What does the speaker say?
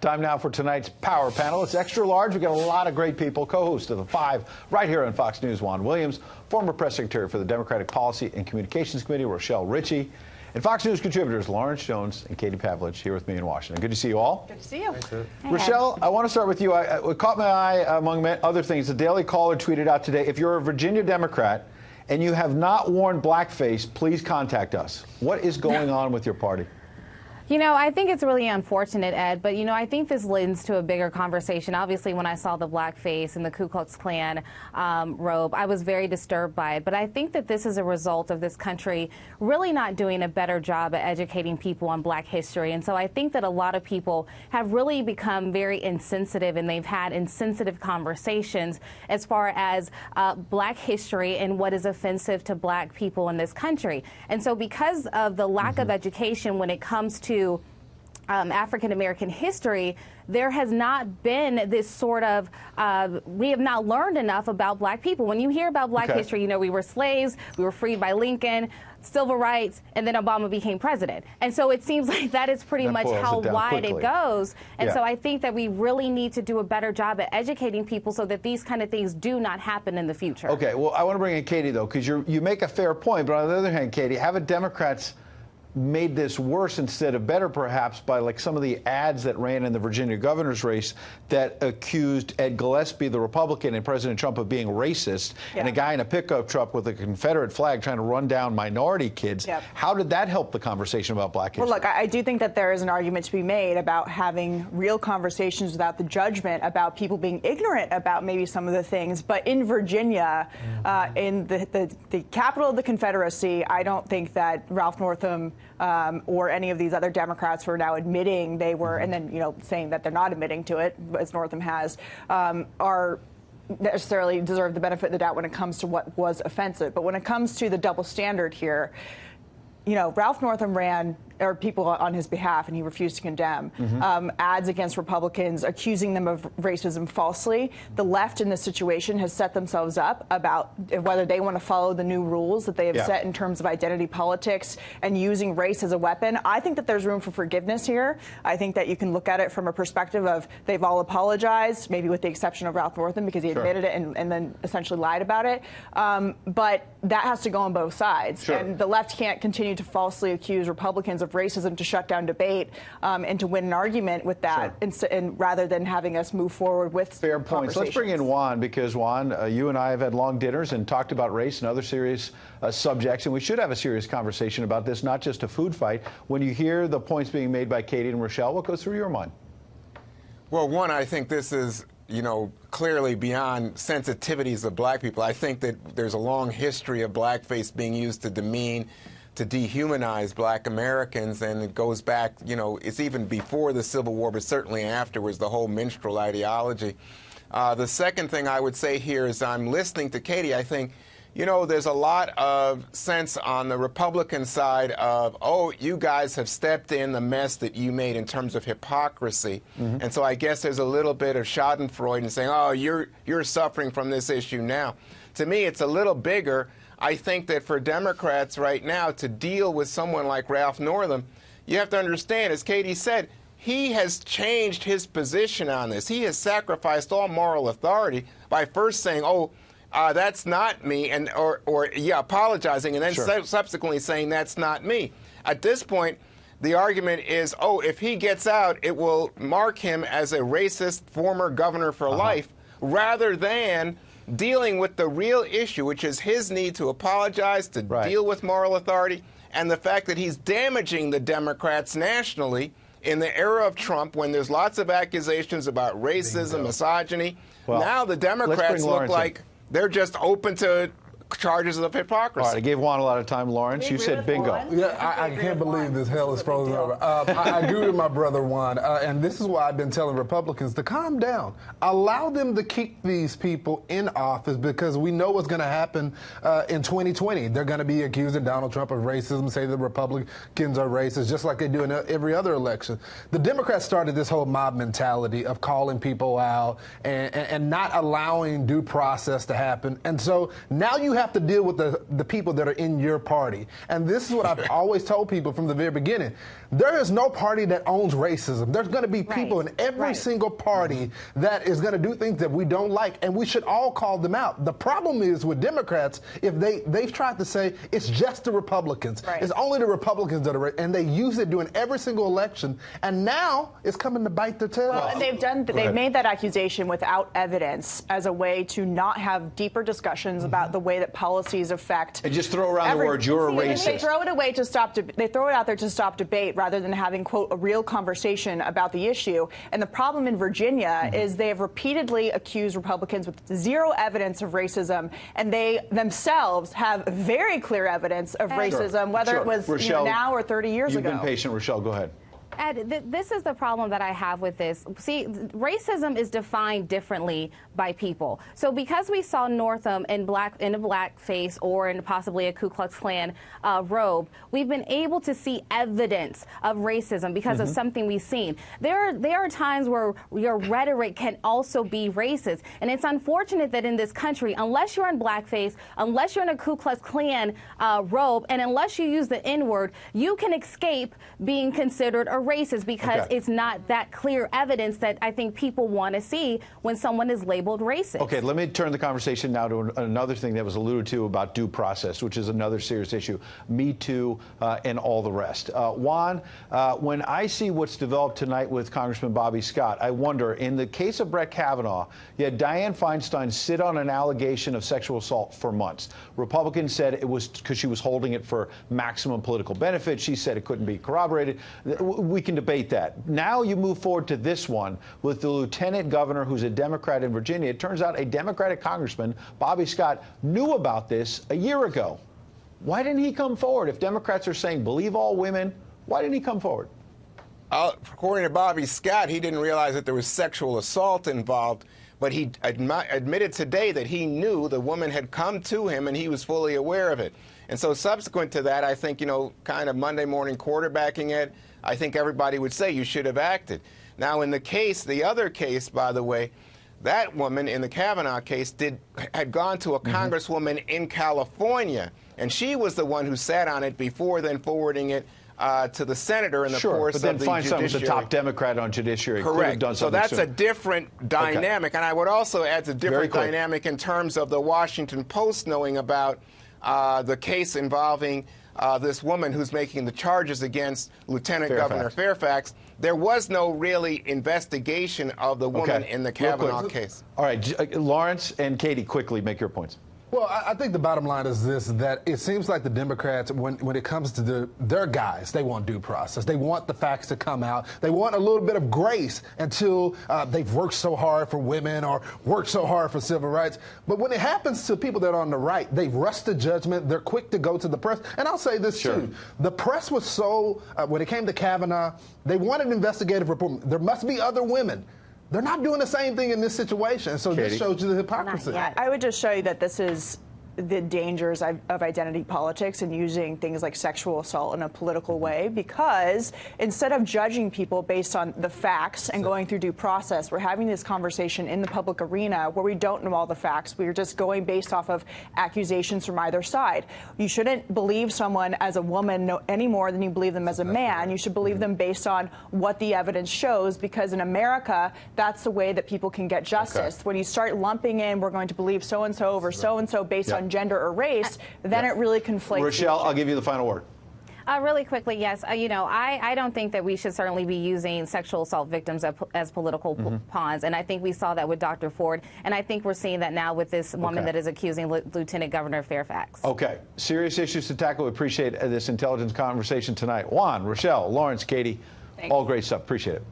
Time now for tonight's Power Panel. It's extra large. We've got a lot of great people. Co-host of the Five right here on Fox News, Juan Williams, former press secretary for the Democratic Policy and Communications Committee, Rochelle Ritchie, and Fox News contributors Lawrence Jones and Katie Pavlich here with me in Washington. Good to see you all. Good to see you. Rochelle, I want to start with you. What caught my eye, among other things, the Daily Caller tweeted out today, if you're a Virginia Democrat and you have not worn blackface, please contact us. What is going on with your party? You know, I think it's really unfortunate, Ed, but, you know, I think this lends to a bigger conversation. Obviously, when I saw the blackface and the Ku Klux Klan robe, I was very disturbed by it. But I think that this is a result of this country really not doing a better job at educating people on black history. And so I think that a lot of people have really become very insensitive, and they've had insensitive conversations as far as black history and what is offensive to black people in this country. And so because of the lack of education when it comes to African-American history, there has not been this sort of, we have not learned enough about black people. When you hear about black history, you know, we were slaves, we were freed by Lincoln, civil rights, and then Obama became president. And so it seems like that is pretty much how wide it goes. And so I think that we really need to do a better job at educating people so that these kind of things do not happen in the future. Okay, well, I want to bring in Katie, though, because you make a fair point. But on the other hand, Katie, haven't Democrats made this worse instead of better, perhaps, by like some of the ads that ran in the Virginia governor's race that accused Ed Gillespie, the Republican, and President Trump of being racist, and a guy in a pickup truck with a Confederate flag trying to run down minority kids. How did that help the conversation about black history? Well, look, I do think that there is an argument to be made about having real conversations without the judgment about people being ignorant about maybe some of the things. But in Virginia, in the capital of the Confederacy, I don't think that Ralph Northam or any of these other Democrats who are now admitting they were, and then, you know, saying that they're not admitting to it, as Northam has, are necessarily deserve the benefit of the doubt when it comes to what was offensive. But when it comes to the double standard here, you know, Ralph Northam ran, or people on his behalf, and he refused to condemn, ads against Republicans, accusing them of racism falsely. The left in this situation has set themselves up about whether they want to follow the new rules that they have set in terms of identity politics and using race as a weapon. I think that there's room for forgiveness here. I think that you can look at it from a perspective of they've all apologized, maybe with the exception of Ralph Northam because he admitted it and then essentially lied about it. But that has to go on both sides. And the left can't continue to falsely accuse Republicans of racism to shut down debate and to win an argument with that, and rather than having us move forward with fair points. Let's bring in Juan, because Juan, you and I have had long dinners and talked about race and other serious subjects, and we should have a serious conversation about this, not just a food fight. When you hear the points being made by Katie and Rochelle, what goes through your mind? Well, one, I think this is, you know, clearly beyond sensitivities of black people. I think that there's a long history of blackface being used to demean, to dehumanize black Americans, and it goes back, you know, it's even before the Civil War, but certainly afterwards, the whole minstrel ideology. The second thing I would say here is I'm listening to Katie. I think, you know, there's a lot of sense on the Republican side of, oh, you guys have stepped in the mess that you made in terms of hypocrisy. And so I guess there's a little bit of schadenfreude in saying, oh, you're suffering from this issue now. To me, it's a little bigger. I think that for Democrats right now to deal with someone like Ralph Northam, you have to understand, as Katie said, he has changed his position on this. He has sacrificed all moral authority by first saying, oh, that's not me, and or apologizing, and then subsequently saying that's not me. At this point, the argument is, oh, if he gets out, it will mark him as a racist former governor for life, rather than dealing with the real issue, which is his need to apologize, to deal with moral authority, and the fact that he's damaging the Democrats nationally in the era of Trump, when there's lots of accusations about racism, misogyny. Well, now the Democrats look like they're just open to charges of hypocrisy. All right, I gave Juan a lot of time. Lawrence, you said bingo. Yeah, I can't believe this hell is frozen over. I agree with my brother Juan, and this is why I've been telling Republicans to calm down. Allow them to keep these people in office, because we know what's going to happen in 2020. They're going to be accusing Donald Trump of racism, say the Republicans are racist, just like they do in every other election. The Democrats started this whole mob mentality of calling people out and not allowing due process to happen. And so now you have to deal with the people that are in your party. And this is what I've always told people from the very beginning. There is no party that owns racism. There's going to be people in every single party that is going to do things that we don't like, and we should all call them out. The problem is with Democrats, if they've tried to say it's just the Republicans. It's only the Republicans that are, and they use it during every single election, and now it's coming to bite their tail. Well, and they've made that accusation without evidence as a way to not have deeper discussions about the way that policies affect. And just throw around the words, you're a racist. They throw it away to stop. They throw it out there to stop debate rather than having, quote, a real conversation about the issue. And the problem in Virginia is they have repeatedly accused Republicans with zero evidence of racism, and they themselves have very clear evidence of racism, whether it was Rochelle, now or 30 years ago. You've been patient, Rochelle. Go ahead. Ed, this is the problem that I have with this. See, racism is defined differently by people. So because we saw Northam in a blackface or in possibly a Ku Klux Klan robe, we've been able to see evidence of racism because of something we've seen. There are times where your rhetoric can also be racist. And it's unfortunate that in this country, unless you're in blackface, unless you're in a Ku Klux Klan robe, and unless you use the N-word, you can escape being considered a racist because it's not that clear evidence that I think people want to see when someone is labeled racist. Okay, let me turn the conversation now to another thing that was alluded to about due process, which is another serious issue, Me Too and all the rest. Juan, when I see what's developed tonight with Congressman Bobby Scott, I wonder, in the case of Brett Kavanaugh, you had Dianne Feinstein sit on an allegation of sexual assault for months. Republicans said it was because she was holding it for maximum political benefit. She said it couldn't be corroborated. We can debate that. Now you move forward to this one with the lieutenant governor who's a Democrat in Virginia. It turns out a Democratic congressman, Bobby Scott, knew about this a year ago. Why didn't he come forward? If Democrats are saying believe all women, why didn't he come forward? According to Bobby Scott, he didn't realize that there was sexual assault involved, but he admitted today that he knew the woman had come to him and he was fully aware of it. And so subsequent to that, I think, kind of Monday morning quarterbacking it, I think everybody would say you should have acted. Now, in the other case, by the way, that woman in the Kavanaugh case had gone to a congresswoman in California, and she was the one who sat on it before then forwarding it to the senator in the course of the judiciary. But then Feinstein was the top Democrat on judiciary. Correct. So that's a different dynamic, and I would also add a different dynamic in terms of the Washington Post knowing about the case involving this woman who's making the charges against Lieutenant Governor Fairfax. There was no really investigation of the woman in the Kavanaugh case. All right, Lawrence and Katie, quickly make your points. Well, I think the bottom line is this, that it seems like the Democrats, when it comes to their guys, they want due process. They want the facts to come out. They want a little bit of grace until they've worked so hard for women or worked so hard for civil rights. But when it happens to people that are on the right, they rush to judgment. They're quick to go to the press. And I'll say this, too. The press was so, when it came to Kavanaugh, they wanted an investigative report. There must be other women. They're not doing the same thing in this situation. So this shows you the hypocrisy. I would just show you that this is the dangers of identity politics and using things like sexual assault in a political way, because instead of judging people based on the facts and going through due process, we're having this conversation in the public arena where we don't know all the facts. We're just going based off of accusations from either side. You shouldn't believe someone as a woman any more than you believe them as a man. You should believe them based on what the evidence shows, because in America, that's the way that people can get justice. When you start lumping in, we're going to believe so-and-so over so-and-so based on gender or race, then it really conflates. Rochelle, I'll give you the final word. Really quickly, yes. I don't think that we should certainly be using sexual assault victims as political pawns. And I think we saw that with Dr. Ford. And I think we're seeing that now with this woman that is accusing Lieutenant Governor Fairfax. Okay. Serious issues to tackle. We appreciate this intelligence conversation tonight. Juan, Rochelle, Lawrence, Katie, all great stuff. Appreciate it.